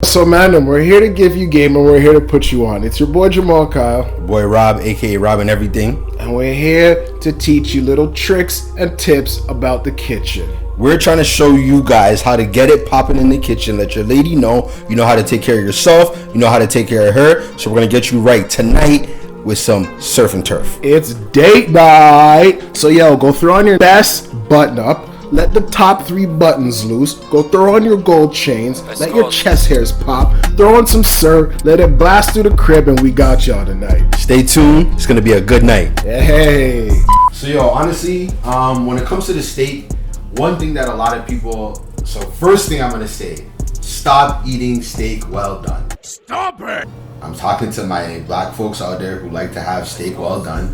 So man, we're here to give you game and we're here to put you on. It's your boy Jamal Kyle. Boy Rob, aka Rob and everything. And we're here to teach you little tricks and tips about the kitchen. We're trying to show you guys how to get it popping in the kitchen. Let your lady know you know how to take care of yourself, you know how to take care of her. So we're gonna get you right tonight with some surf and turf. It's date night. So go throw on your best button up. Let the top 3 buttons loose. Go throw on your gold chains. Let your chest hairs pop. Throw on some surf. Let it blast through the crib, and we got y'all tonight. Stay tuned. It's gonna be a good night. Hey. So honestly, when it comes to the steak, one thing that a lot of people. So first thing I'm gonna say, stop eating steak well done. Stop it! I'm talking to my black folks out there who like to have steak well done.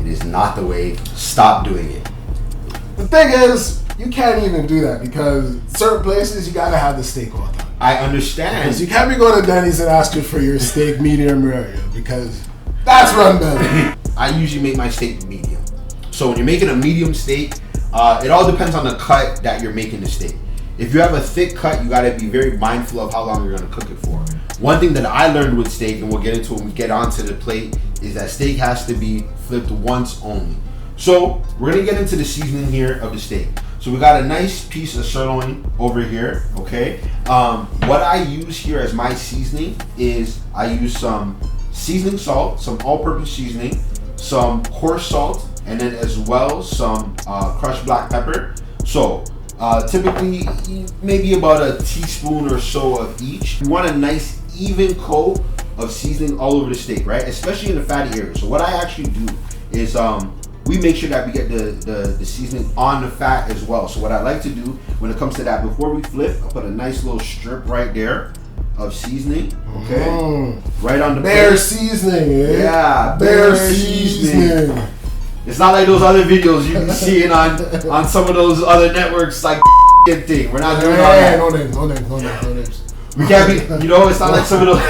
It is not the way. Stop doing it. The thing is, you can't even do that because certain places you gotta have the steak well done. I understand. Because you can't be going to Denny's and asking for your steak medium rare because that's run belly. I usually make my steak medium. So when you're making a medium steak, it all depends on the cut that you're making the steak. If you have a thick cut, you gotta be very mindful of how long you're gonna cook it for. One thing that I learned with steak, and we'll get into when we get onto the plate, is that steak has to be flipped once only. So we're gonna get into the seasoning here of the steak. So we got a nice piece of sirloin over here, okay? What I use here as my seasoning is I use some seasoning salt, some all-purpose seasoning, some coarse salt, and then as well some crushed black pepper. So typically maybe about a teaspoon or so of each. You want a nice even coat of seasoning all over the steak, right? Especially in the fatty area. So what I actually do is we make sure that we get the seasoning on the fat as well. So what I like to do when it comes to that, before we flip, I'll put a nice little strip right there of seasoning, okay? Right on the Bare plate. Seasoning, eh? Yeah, Bare Seasoning. It's not like those other videos you be seeing on some of those other networks like thing. We're not doing all that. No names. We can't be, it's not like some of those.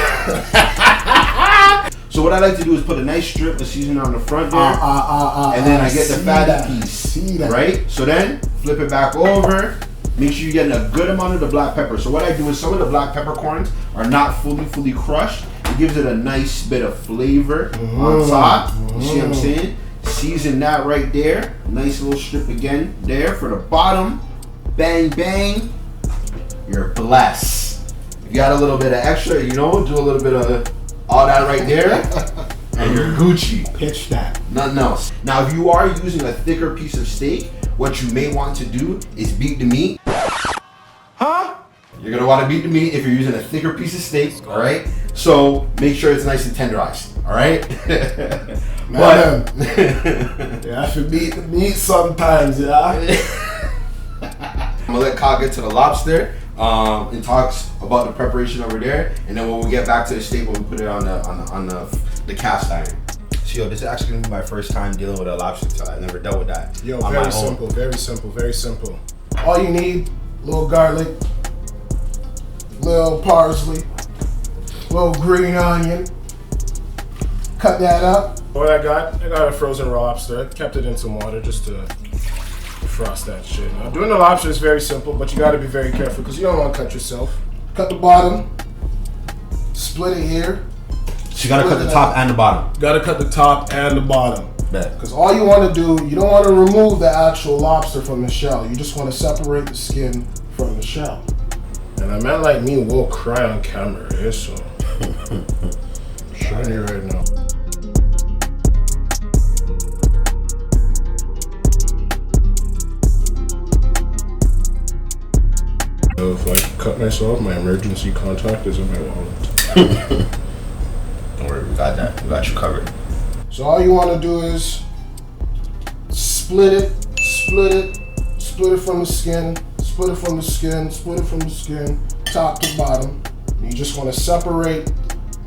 So what I like to do is put a nice strip of seasoning on the front there, and then I get the fatty piece, right? So then flip it back over. Make sure you're getting a good amount of the black pepper. So what I do is some of the black peppercorns are not fully crushed. It gives it a nice bit of flavor on top. You see what I'm saying? Season that right there. Nice little strip again there for the bottom. Bang, bang. You're blessed. If you got a little bit of extra, do a little bit of all that right there, and you're Gucci. Pitch that. Nothing else. Now, if you are using a thicker piece of steak, what you may want to do is beat the meat. Huh? You're gonna want to beat the meat if you're using a thicker piece of steak, all right? So make sure it's nice and tenderized, all right? But you have to beat the meat sometimes, yeah? I'm gonna let Kyle get to the lobster. And talks about the preparation over there, and then when we get back to the steak, we'll put it on the cast iron. So this is actually gonna be my first time dealing with a lobster tail. I've never dealt with that. Very simple. All you need, little garlic, little parsley, little green onion. Cut that up. What I got a frozen raw lobster. I kept it in some water just to frost that shit. Now, doing the lobster is very simple, but you got to be very careful because you don't want to cut yourself. Cut the bottom, split it here. So you gotta cut the top and the bottom. Got to cut the top and the bottom. Bet. Because all you want to do, you don't want to remove the actual lobster from the shell. You just want to separate the skin from the shell. And a man like me will cry on camera, eh? So I'm showing you right now. If I cut myself, my emergency contact is in my wallet. Don't worry, we got that. We got you covered. So all you want to do is split it from the skin, top to bottom. And you just want to separate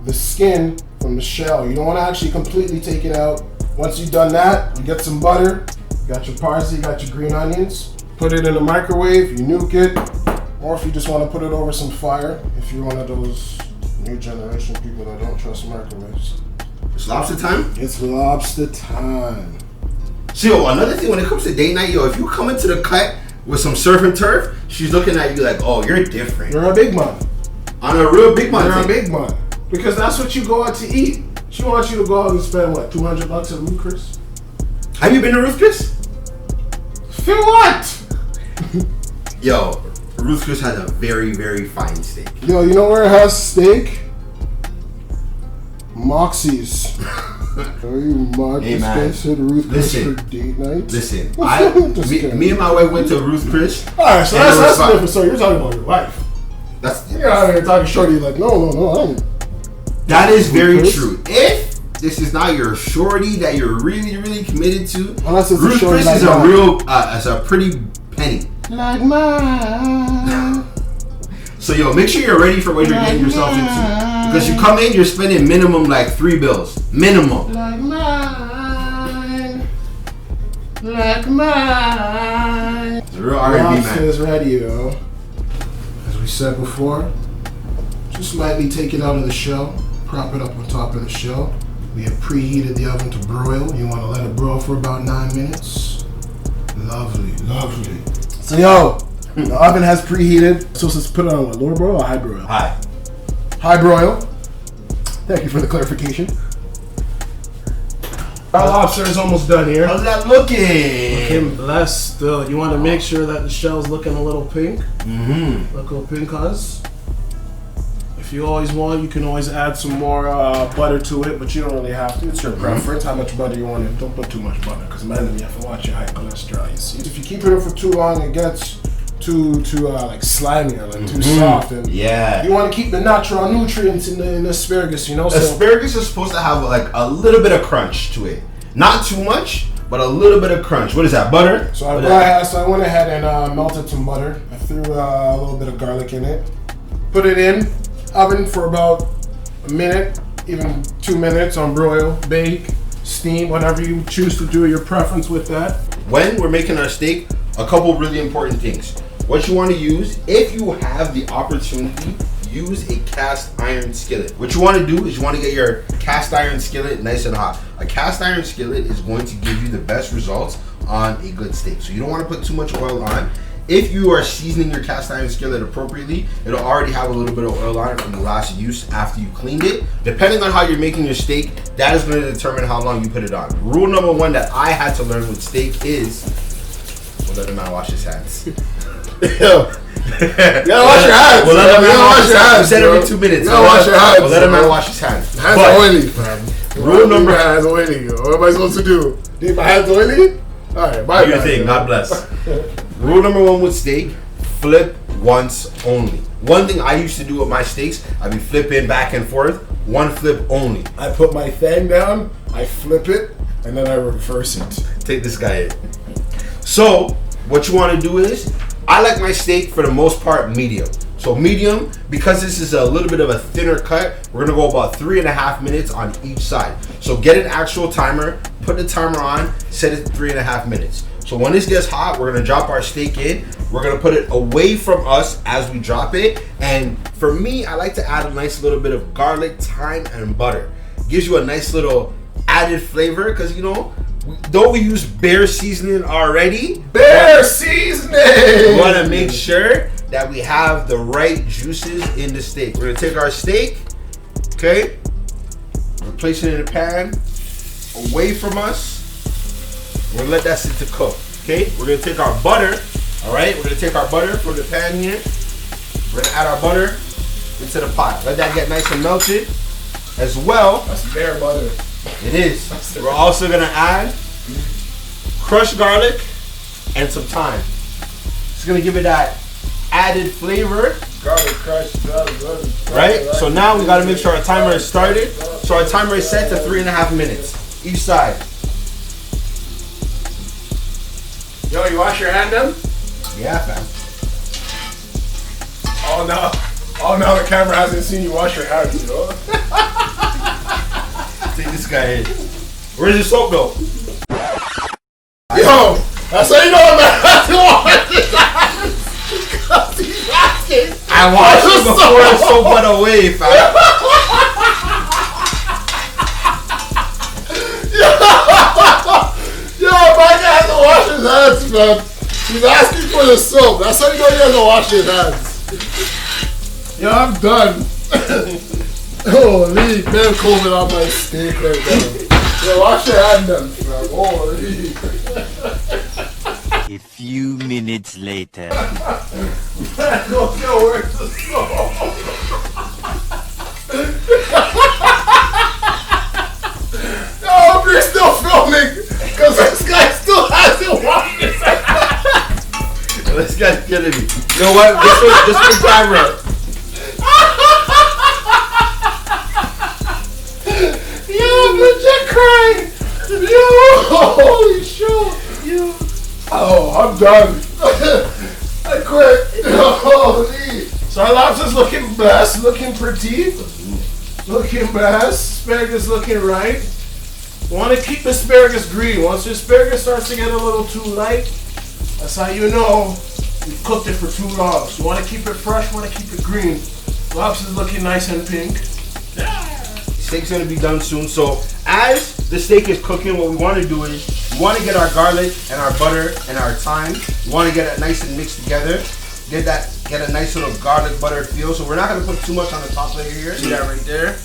the skin from the shell. You don't want to actually completely take it out. Once you've done that, you get some butter, you got your parsley, you got your green onions. Put it in the microwave, you nuke it. Or if you just want to put it over some fire, if you're one of those new generation people that don't trust microwaves. It's lobster time? It's lobster time. So another thing when it comes to date night, if you come into the cut with some surf and turf, she's looking at you like, oh, you're different. You're a big man. On a real big man. You're a big man. Because that's what you go out to eat. She wants you to go out and spend what, $200 at Ruth Chris? Have you been to Ruth Chris? For what? Yo, Ruth Chris has a very, very fine steak. Yo, you know where it has steak? Moxie's. Are you mad? Hey, This man. guy said Ruth Chris Listen. for date night? Listen, This guy. me and my wife went to Ruth Chris. Alright, so and it was that's fine. different. So you're talking about your wife. That's You're out here talking shorty like, no, I don't. That is very Chris? true. If this is not your shorty that you're really, really committed to, Unless it's a Ruth shorty Chris like is a mine. real, it's a pretty penny. Like mine. So yo, make sure you're ready for what you're getting yourself into. Because you come in, you're spending minimum like 3 bills. Minimum. Like mine. Like mine. It's a real R&B Lobster man. is ready, yo. As we said before, just lightly take it out of the shell, prop it up on top of the shell. We have preheated the oven to broil. You want to let it broil for about 9 minutes. Lovely, lovely. So yo, the oven has preheated. So let's put it on what, lower broil or high broil? Hi. High broil. Thank you for the clarification. Our lobster is almost done here. How's that looking? Looking blessed still. You want to make sure that the shell's looking a little pink. Mm-hmm. Look a little pink, cuz. If you always want, you can always add some more butter to it, but you don't really have to. It's your preference how much butter you want in. Don't put too much butter, because man, you have to watch your high cholesterol. You see, if you keep it in for too long, it gets too like slimy or like too soft. And Yeah. you want to keep the natural nutrients in the asparagus, you know. So Asparagus is supposed to have like a little bit of crunch to it. Not too much, but a little bit of crunch. What is that, butter? So I went ahead and melted some butter. I threw a little bit of garlic in it. Put it in oven for about a minute, even 2 minutes on broil, bake, steam, whatever you choose to do, your preference with that. When we're making our steak, a couple really important things. What you want to use, if you have the opportunity, use a cast iron skillet. What you want to do is you want to get your cast iron skillet nice and hot. A cast iron skillet is going to give you the best results on a good steak. So you don't want to put too much oil on. If you are seasoning your cast iron skillet appropriately, it'll already have a little bit of oil on it from the last use after you cleaned it. Depending on how you're making your steak, that is going to determine how long you put it on. Rule number 1 that I had to learn with steak is, we'll let the man wash his hands. You gotta wash your hands. We'll let the man wash his hands. You said bro. every 2 minutes. You gotta wash your hands. We'll let a man bro. wash his hands. Hands But are oily, fam. rule number My hands oily. What am I supposed to do? Leave my hands oily? Alright, bye. do your thing. God bless. Rule number 1 with steak: flip once only. One thing I used to do with my steaks, I'd be flipping back and forth. One flip only. I put my thing down, I flip it, and then I reverse it. Take this guy in. So what you want to do is, I like my steak for the most part medium. So medium, because this is a little bit of a thinner cut, we're gonna go about 3.5 minutes on each side. So get an actual timer, put the timer on, set it to 3.5 minutes. So when this gets hot, we're gonna drop our steak in. We're gonna put it away from us as we drop it. And for me, I like to add a nice little bit of garlic, thyme, and butter. Gives you a nice little added flavor, because you know, though we use Bare Seasonin already, Bare Seasonin! we want to make sure that we have the right juices in the steak. We're gonna take our steak, okay, we're placing it in a pan away from us. We're gonna let that sit to cook, okay? We're gonna take our butter, all right? We're gonna take our butter from the pan here. We're gonna add our butter into the pot. Let that get nice and melted as well. That's bare butter. It is. We're also gonna add crushed garlic and some thyme. It's gonna give it that added flavor, Garlic crushed, garlic. right? So now we gotta make sure our timer is started. So our timer is set to 3.5 minutes each side. Yo, you wash your hand then? Yeah, fam. Oh no, the camera hasn't seen you wash your hands, you know? Take this guy in. Where's your soap though? Yo, that's how you know man has to wash his hands. Because he's asking. I washed it before the soap went away, fam. Yo, my guy has to wash his hands, man. He's asking for the soap. That's how you know he has to wash his hands. Yo, I'm done. Holy, man, COVID on my steak right now. Yo, wash your hand then, fam. Holy. A few minutes later. Man, don't get work to slow. Yo, we're still filming because this guy still hasn't washed his hands. This guy's killing me. You know what? Just for timer. Yo, I'm legit crying. Yo, holy shit. Yo. Oh, I'm done. I quit. Holy. So our lobster's looking blessed, looking pretty, looking blessed. Asparagus looking right. Want to keep the asparagus green. Once the asparagus starts to get a little too light, that's how you know you've cooked it for too long. So you want to keep it fresh, want to keep it green. Lobster's looking nice and pink. Steak's gonna be done soon. So as the steak is cooking, what we want to do is we want to get our garlic and our butter and our thyme. We want to get it nice and mixed together. Get a nice little garlic butter feel. So we're not gonna put too much on the top layer here. See that right there?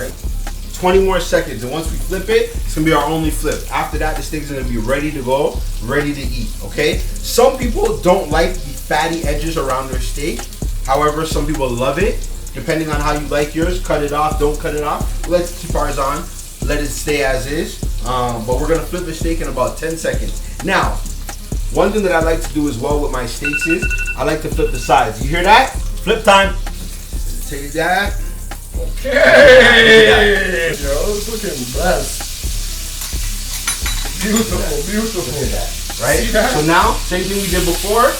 Right? 20 more seconds, and once we flip it, it's gonna be our only flip. After that, the steak's gonna be ready to go, ready to eat. Okay? Some people don't like the fatty edges around their steak. However, some people love it. Depending on how you like yours, cut it off, don't cut it off. Let's keep ours on. Let it stay as is. But we're gonna flip the steak in about 10 seconds. Now, one thing that I like to do as well with my steaks is I like to flip the sides. You hear that? Flip time. Take that. Okay. Yo, it's looking blessed. Beautiful, beautiful. Right? See that? So now, same thing we did before.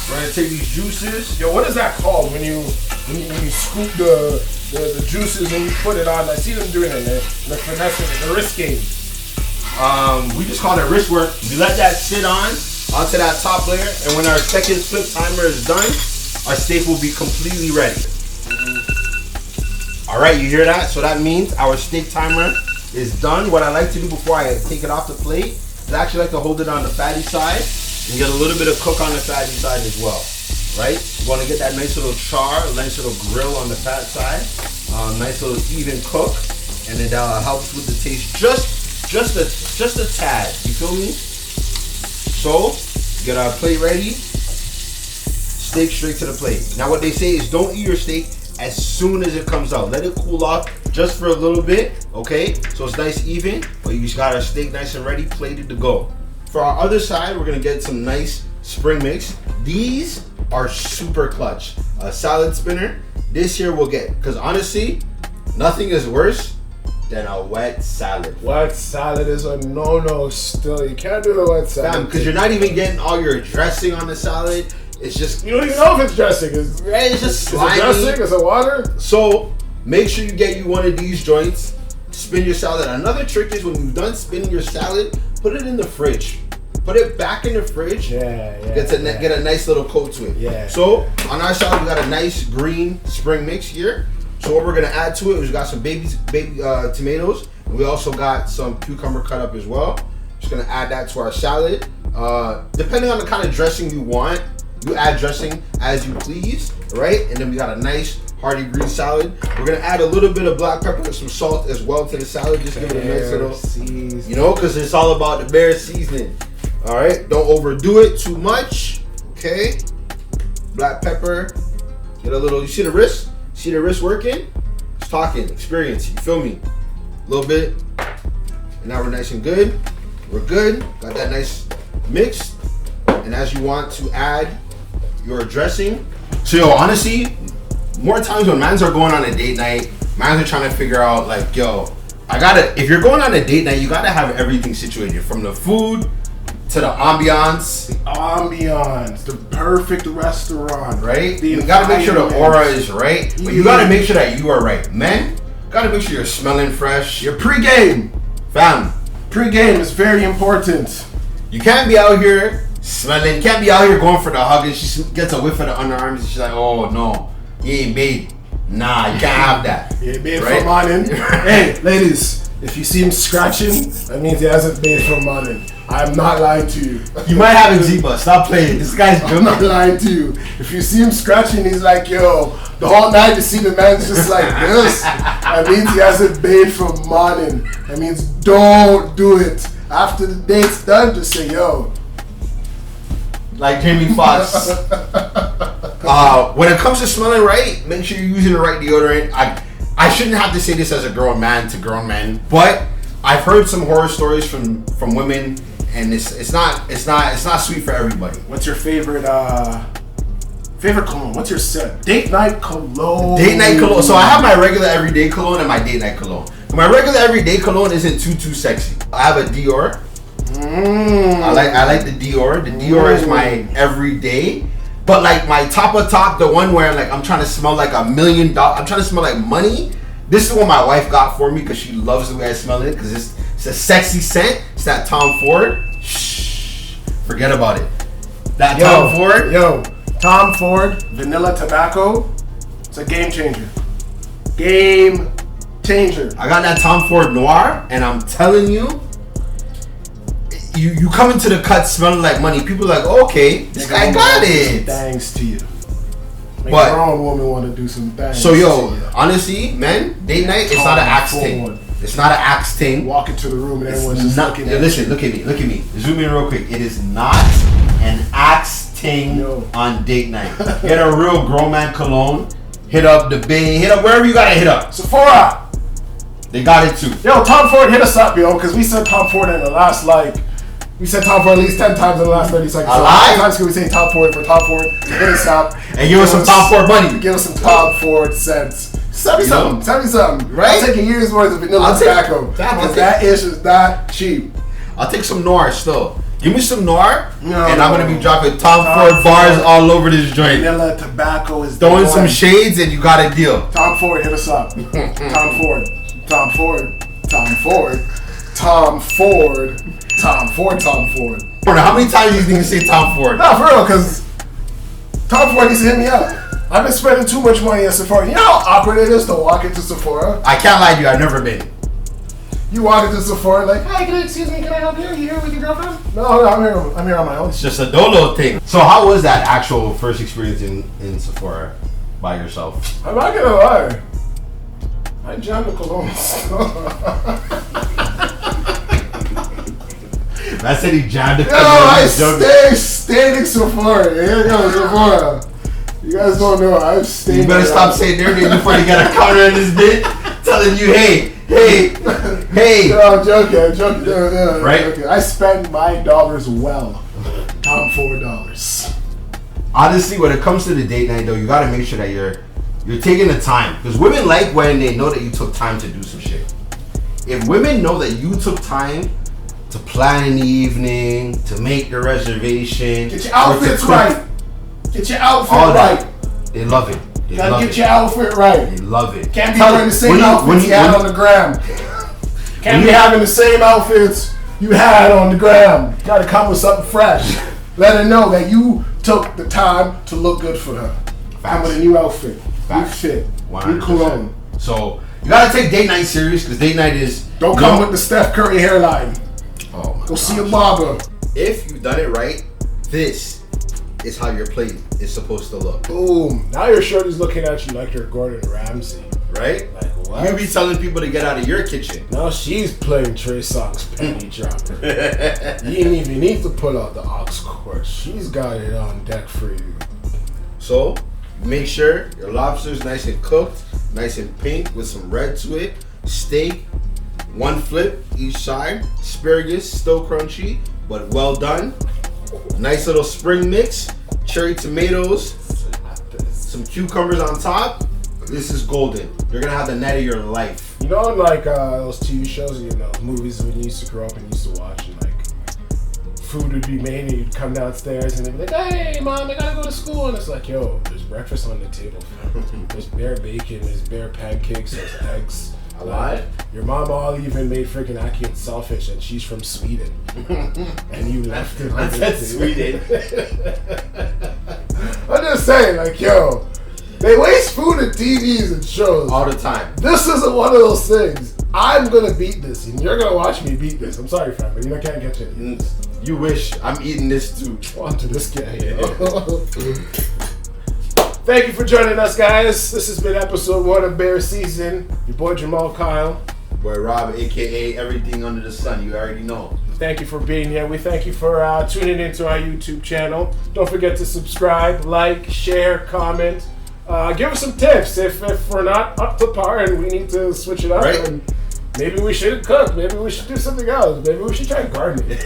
We're gonna take these juices. Yo, what is that called when you scoop the juices and you put it on? I see them doing it, the finesse, the wrist game. We just call it wrist work. We let that sit onto that top layer, and when our second flip timer is done, our steak will be completely ready. All right, you hear that? So that means our steak timer is done. What I like to do before I take it off the plate is I actually like to hold it on the fatty side and get a little bit of cook on the fatty side as well, right? You want to get that nice little char, nice little grill on the fat side, nice little even cook, and then that helps with the taste just a tad. You feel me? So get our plate ready. Steak straight to the plate. Now what they say is don't eat your steak as soon as it comes out. Let it cool off just for a little bit, okay? So it's nice even, but you just got our steak nice and ready, plated to go. For our other side, we're gonna get some nice spring mix. These are super clutch. A salad spinner. This here we'll get, because honestly, nothing is worse than a wet salad. Wet salad is a no-no still. You can't do the wet salad. Because you're not even getting all your dressing on the salad. It's just, you don't even know if it's dressing. It's just slimy. Is it dressing? Is it water? So make sure you get you one of these joints. Spin your salad. Another trick is when you've done spinning your salad, put it in the fridge. Put it back in the fridge. Get a nice little coat to it. Yeah. So on our salad, we got a nice green spring mix here. So what we're gonna add to it is we got some baby tomatoes, and we also got some cucumber cut up as well. Just gonna add that to our salad. Depending on the kind of dressing you want, you add dressing as you please, right? And then we got a nice hearty green salad. We're gonna add a little bit of black pepper and some salt as well to the salad. Just give it a nice little, you know, because it's all about the Bare Seasonin. All right, don't overdo it too much. Okay, black pepper. Get a little. You see the wrist? See the wrist working? It's talking experience. You feel me? A little bit. And now we're nice and good. We're good. Got that nice mixed. And as you want to add your dressing. So yo, honestly, more times when mans are going on a date night, mans are trying to figure out like, yo, if you're going on a date night, you gotta have everything situated, from the food to the ambiance. The perfect restaurant, right? You gotta make sure the aura is right, but you gotta make sure that you are right. Men, gotta make sure you're smelling fresh. Your pre-game, fam. Pre-game is very important. You can't be out here smelling, you can't be out here going for the hug and she gets a whiff of the underarms and she's like, oh no, you ain't babe. Nah, you can't have that. You ain't babe for morning. Hey, ladies, if you see him scratching, that means he hasn't bathed for morning. I'm not lying to you. You might have eczema. Stop playing. This guy's I'm not lying to you. If you see him scratching, he's like, yo, the whole night you see the man's just like this. That means he hasn't bathed from morning. That means don't do it. After the date's done, just say, yo. Like Jamie Foxx. When it comes to smelling right, make sure you're using the right deodorant. I shouldn't have to say this as a grown man to grown men, but I've heard some horror stories from women, and it's not sweet for everybody. What's your favorite cologne? What's your scent? Date night cologne. Date night cologne. So I have my regular everyday cologne and my date night cologne. My regular everyday cologne isn't too sexy. I have a Dior. I like the Dior. The Dior is my everyday. But like my top of top, the one where like I'm trying to smell like $1 million. I'm trying to smell like money. This is what my wife got for me because she loves the way I smell it because it's a sexy scent. It's that Tom Ford. Shh, forget about it. That Tom Ford. Tom Ford vanilla tobacco. It's a game changer. Game changer. I got that Tom Ford Noir, and I'm telling you. You come into the cut smelling like money. People are like, oh, okay, this guy got it. Thanks to you. Make But a grown woman want to do some things. So honestly, man, date night, it's not an axe thing. It's not an axe thing. Walk into the room and everyone's just looking at you. Listen, look at me. Zoom in real quick. It is not an axe thing on date night. Get a real grown man cologne. Hit up the Bay. Hit up wherever you gotta hit up. Sephora. They got it too. Yo, Tom Ford, hit us up, because we said Tom Ford in the last we said Tom Ford at least 10 times in the last 30 seconds. A so lie? how many times can we say Tom Ford for Tom Ford? Hit us up. And give us some Tom Ford money. Give us some Tom Ford cents. Send me something. Send me something. Right? I'll take a year's worth of vanilla tobacco. Because that ish is not cheap. I'll take some Noir still. Give me some Noir, and I'm going to be dropping Tom Ford Ford bars all over this joint. Vanilla tobacco is throwing some shades, and you got a deal. Tom Ford, hit us up. Tom Ford. Tom Ford. Tom Ford. Tom Ford. Tom Ford. Tom Ford. How many times do you think you say Tom Ford? No, for real, because Tom Ford needs to hit me up. I've been spending too much money at Sephora. You know how awkward it is to walk into Sephora? I can't lie to you, I've never been. You walk into Sephora like, hi, excuse me, can I help you? Are you here with your girlfriend? No, I'm here on my own. It's just a dolo thing. So how was that actual first experience in Sephora by yourself? I'm not gonna lie. I jammed the cologne. I said he jammed it. Yo, I stayed in Sephora. Here we go, Sephora. You guys don't know. I've stayed. You better stop saying their name before you get a counter in this bit telling you, hey. No, I'm joking. No, right? I'm joking. I spend my dollars well. Tom Ford dollars. Honestly, when it comes to the date night, though, you gotta make sure that you're taking the time, because women like when they know that you took time to do some shit. If women know that you took time to plan in the evening, to make the reservation, get your outfits right. Get your outfit right. They love it. You gotta get your outfit right. They love it. Can't be wearing the same outfits you had on the gram. Can't be having the same outfits you had on the gram. You gotta come with something fresh. Let her know that you took the time to look good for her. Come with a new outfit. New fit. 100%. New cologne. So you gotta take date night serious, because date night is... Don't come with the Steph Curry hairline. Oh my Go see a barber. If you've done it right, this is how your plate is supposed to look. Boom. Now your shorty's looking at you like you're Gordon Ramsay. Right? Like what? You be telling people to get out of your kitchen. Now she's playing Trey Songz penny dropper. You didn't even need to pull out the aux cord. She's got it on deck for you. So, make sure your lobster's nice and cooked, nice and pink with some red to it. Steak, one flip each side. Asparagus, still crunchy, but well done. Nice little spring mix. Cherry tomatoes. Some cucumbers on top. This is golden. You're gonna have the night of your life. You know, like those TV shows, movies when you used to grow up and used to watch, and like food would be made, and you'd come downstairs and they'd be like, "Hey, mom, I gotta go to school," and it's like, "Yo, there's breakfast on the table. There's bare bacon, there's bare pancakes, there's eggs." A lot. Your mama even made freaking ackee and saltfish, and she's from Sweden, and you left it. I said Sweden. I'm just saying, like, yo, they waste food at TVs and shows All the time. This isn't one of those things. I'm gonna beat this, and you're gonna watch me beat this. I'm sorry, fam, but you can't get you. You wish. I'm eating this too. On to this guy. Thank you for joining us, guys. This has been episode 1 of Bare Season. Your boy Jamal Kyle. Boy Rob, aka everything under the sun. You already know. Thank you for being here. We thank you for tuning into our YouTube channel. Don't forget to subscribe, like, share, comment. Give us some tips if we're not up to par and we need to switch it up. Right. And maybe we should cook. Maybe we should do something else. Maybe we should try gardening.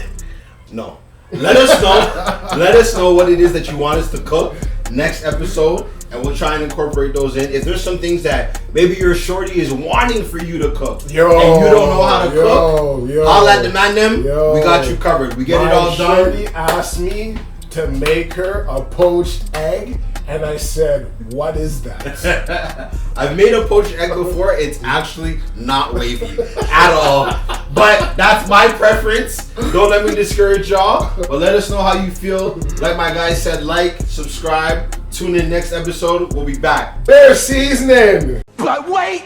No. Let us know. Let us know what it is that you want us to cook next episode, and we'll try and incorporate those in. If there's some things that maybe your shorty is wanting for you to cook, and you don't know how to cook, I'll let demand them. We got you covered. We get it all done. My shorty asked me to make her a poached egg, and I said, "What is that?" I've made a poached egg before. It's actually not wavy at all. But that's my preference. Don't let me discourage y'all. But let us know how you feel. Like my guy said, like, subscribe. Tune in next episode. We'll be back. Bare Seasonin. But wait,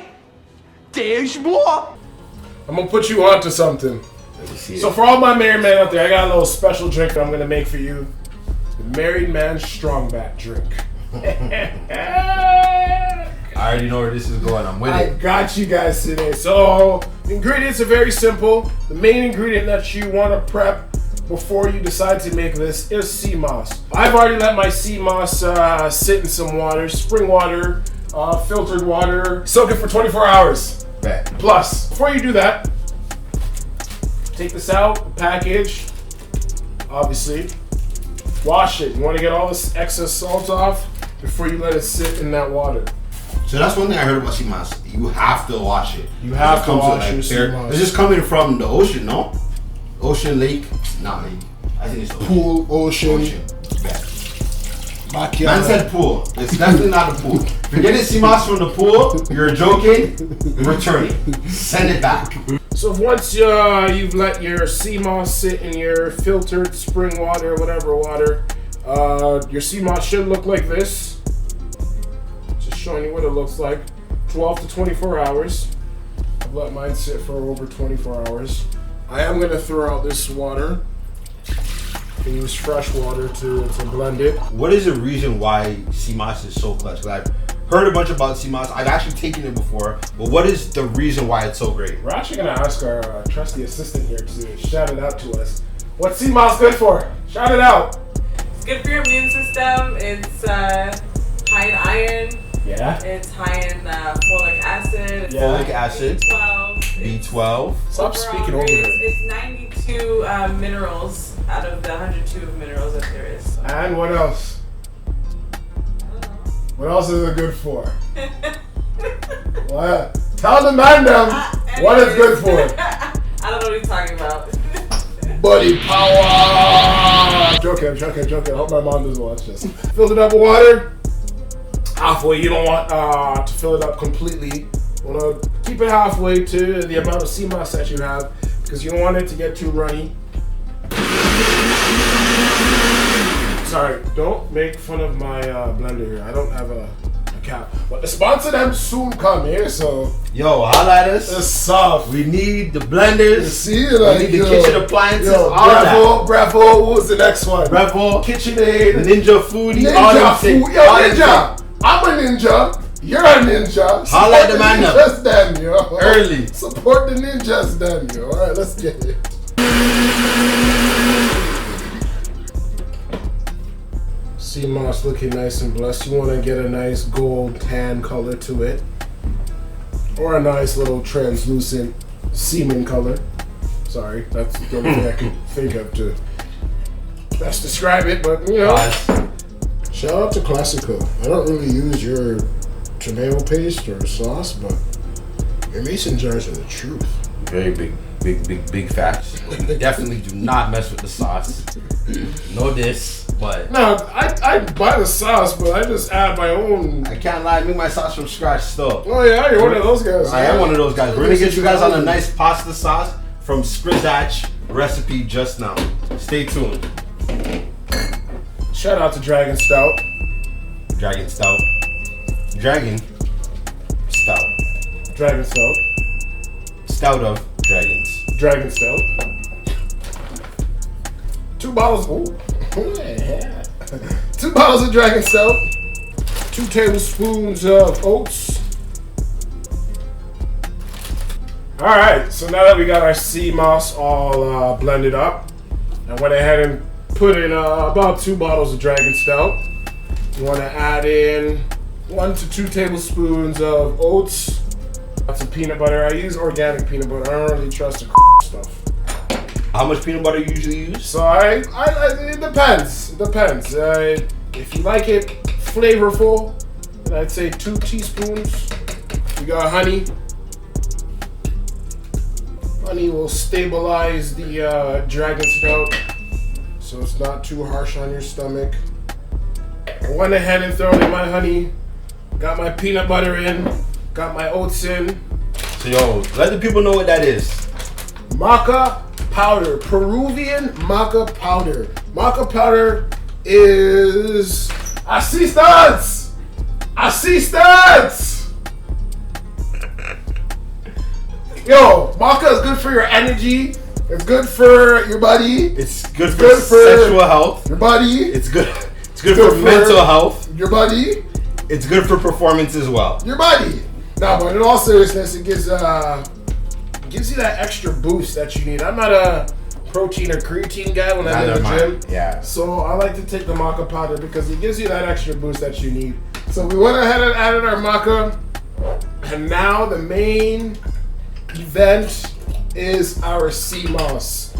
there's more. I'm gonna put you on to something. Let me see So it. for all my married men out there, I got a little special drink that I'm gonna make for you. The Married Man Strong Bat drink. I already know where this is going. I'm with I it. got you guys today. So, the ingredients are very simple. The main ingredient that you want to prep before you decide to make this is sea moss. I've already let my sea moss sit in some water, spring water, filtered water, soak it for 24 hours. Bet. Plus, before you do that, take this out, the package, obviously, wash it. You want to get all this excess salt off before you let it sit in that water. So that's one thing I heard about sea moss. You have to wash it. You have to It comes with, wash your sea bare- moss. It's just coming from the ocean, no? Ocean, lake, not lake. I think it's the Pool, ocean, Ocean. Bet. backyard. Man said pool. It's definitely not a pool. If you're getting sea moss from the pool, you're joking. Return it. Send it back. So once you've let your sea moss sit in your filtered spring water, whatever water, your sea moss should look like this. Just showing you what it looks like. 12 to 24 hours. I've let mine sit for over 24 hours. I am going to throw out this water and use fresh water to blend it. What is the reason why sea moss is so clutch? 'Cause I've heard a bunch about sea moss. I've actually taken it before. But what is the reason why it's so great? We're actually going to ask our trusty assistant here to shout it out to us. What's sea moss good for? Shout it out. It's good for your immune system. It's high in iron. Yeah. It's high in folic acid. It's Yeah. high in Folic acid. B12. B12. Stop Overall speaking over grades, her. It's 92 minerals out of the 102 minerals that there is. So, And what else? I don't know. What else is it good for? What? Tell the man them what it's good for. I don't know what he's talking about. Buddy power! I'm joking. I hope my mom doesn't watch this. Filled it up with water. Halfway. You don't want to fill it up completely. You want to keep it halfway to the amount of sea moss that you have because you don't want it to get too runny. Sorry, don't make fun of my blender here. I don't have a cap. But the sponsor them soon come here, so Yo, holla at us. it's soft. We need the blenders. You see, like, we need the yo, kitchen appliances. Yo, all that. Bravo, what was the next one? Bravo. KitchenAid. Ninja Foodie. all them Ninja things. food. Yo, All them Ninja. I'm a ninja. You're a ninja. Holla at the Support man now. ninjas then, yo. Early. Support the ninjas then, yo. Alright, let's get it. Sea moss looking nice and blessed. You want to get a nice gold tan color to it. Or a nice little translucent semen color. Sorry, that's the only thing I can think of to best describe it, but you know. Shout out to Classico. I don't really use your tomato paste or sauce, but your mason jars are the truth. Very big facts. Definitely do not mess with the sauce. Know this, but No, I buy the sauce, but I just add my own. I can't lie. I make my sauce from scratch still. Oh yeah, you're one of those guys. I am one of those guys. We're gonna get you guys on a nice pasta sauce from Scrizach recipe just now. Stay tuned. Shout out to Dragon Stout. Dragon Stout. Dragon Stout. Dragon Stout. stout of Dragons. Dragon Stout. 2 bottles. Ooh. 2 bottles of Dragon Stout. 2 tablespoons of oats. All right, so now that we got our sea moss all blended up, I went ahead and put in about 2 bottles of Dragon Stout. You want to add in 1 to 2 tablespoons of oats. Got some peanut butter. I use organic peanut butter. I don't really trust the stuff. How much peanut butter you usually use? So it depends. It depends. If you like it flavorful, then I'd say 2 teaspoons. You got honey. Honey will stabilize the Dragon Stout, so it's not too harsh on your stomach. I went ahead and thrown in my honey. Got my peanut butter in. Got my oats in. So yo, let the people know what that is. Maca powder, Peruvian maca powder. Maca powder is assistance. Yo, maca is good for your energy. It's good for your body. It's good for sexual health. Your body. It's good. It's good for mental health. Your body. It's good for performance as well. Your body. No, but in all seriousness, it gives you that extra boost that you need. I'm not a protein or creatine guy when I'm in the gym. Yeah. So I like to take the maca powder because it gives you that extra boost that you need. So we went ahead and added our maca, and now the main event is our sea moss.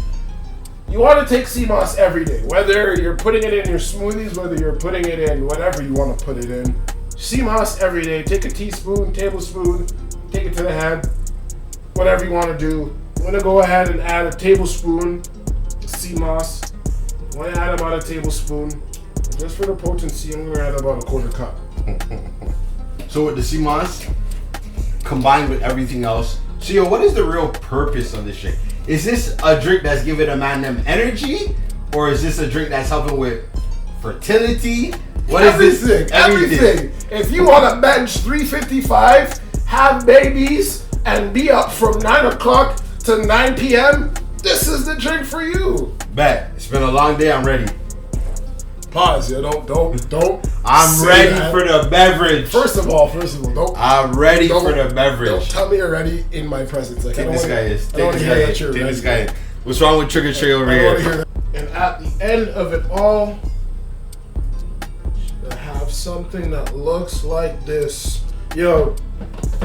You want to take sea moss every day, whether you're putting it in your smoothies, whether you're putting it in whatever you want to put it in. Sea moss every day. Take a teaspoon, tablespoon, take it to the head, whatever you want to do. I'm going to go ahead and add a tablespoon of sea moss. I'm going to add about a tablespoon. Just for the potency, I'm going to add about a 1/4 cup. So with the sea moss, combined with everything else, so yo, what is the real purpose of this shit? Is this a drink that's giving a man them energy? Or is this a drink that's helping with fertility? What is this? Everything. If you want to bench 355, have babies, and be up from 9 o'clock to 9 p.m., this is the drink for you. Bet. It's been a long day. I'm ready. Pause. Yeah, don't. I'm ready for the beverage. First of all, don't. I'm ready for the beverage. Don't tell me you're ready in my presence. Like, Take this guy is. Take this guy. What's wrong with Trigger Tree over here? And at the end of it all, I have something that looks like this. Yo,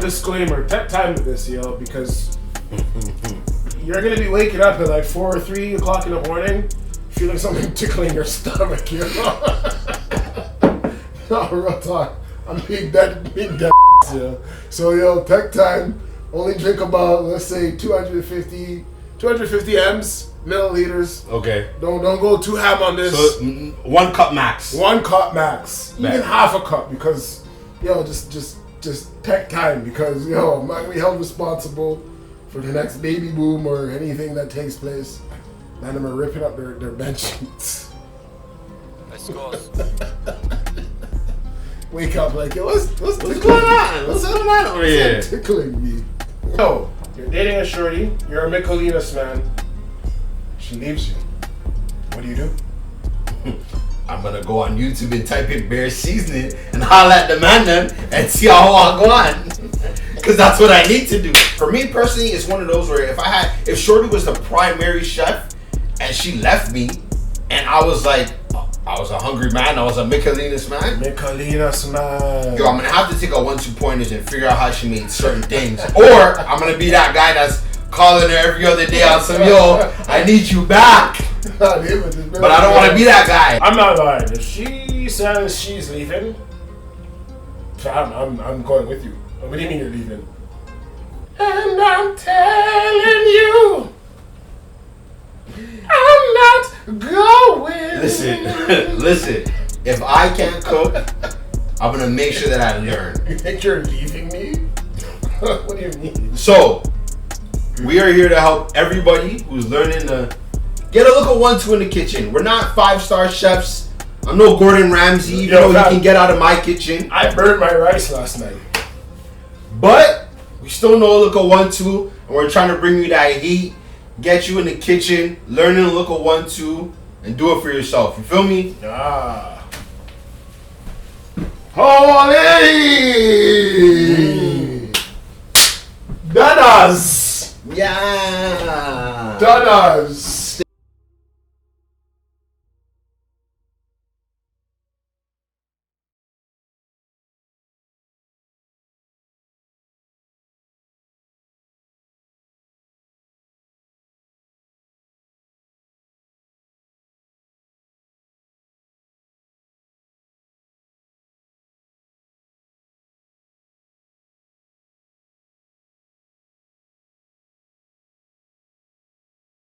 disclaimer, take time with this, yo, because you're gonna be waking up at like 4 or 3 o'clock in the morning, feeling something tickling your stomach, you know? No, real talk. I'm being dead, yo. So, yo, tech time. Only drink about, let's say, 250 m's, milliliters. Okay. Don't go too ham on this. So 1 cup max. 1 cup max. Bet. Even half a cup, because yo, just tech time, because yo, I'm not gonna be held responsible for the next baby boom or anything that takes place. Man, I'm ripping up their bed sheets. Wake up like, yo, what's going on? What's going on over here? Tickling me. Yo, you're dating a shorty. You're a Michelinas man. She leaves you. What do you do? I'm gonna go on YouTube and type in Bare Seasonin and holla at the man then and see how I go on. Cause that's what I need to do. For me personally, it's one of those where if Shorty was the primary chef and she left me and I was like, I was a hungry man, I was a Michelinas man. Michelinas man. Yo, I'm gonna have to take a 1-2 pointers and figure out how she made certain things. Or I'm gonna be that guy that's calling her every other day on some, yo, I need you back. But I don't want to be that guy. I'm not lying. If she says she's leaving, I'm going with you. What do you mean you're leaving? And I'm telling you, I'm not going. Listen. If I can't cook, I'm gonna make sure that I learn. You think you're leaving me? What do you mean? So, we are here to help everybody who's learning to get a look at 1-2 in the kitchen. We're not 5-star chefs. I'm no Gordon Ramsay, even though you can get out of my kitchen. I burned my rice last night. But we still know a look at 1-2, and and we're trying to bring you that heat, get you in the kitchen, learning the look of 1-2, and do it for yourself. You feel me? Ah. Holy! Dadas! Yeah. Dadas!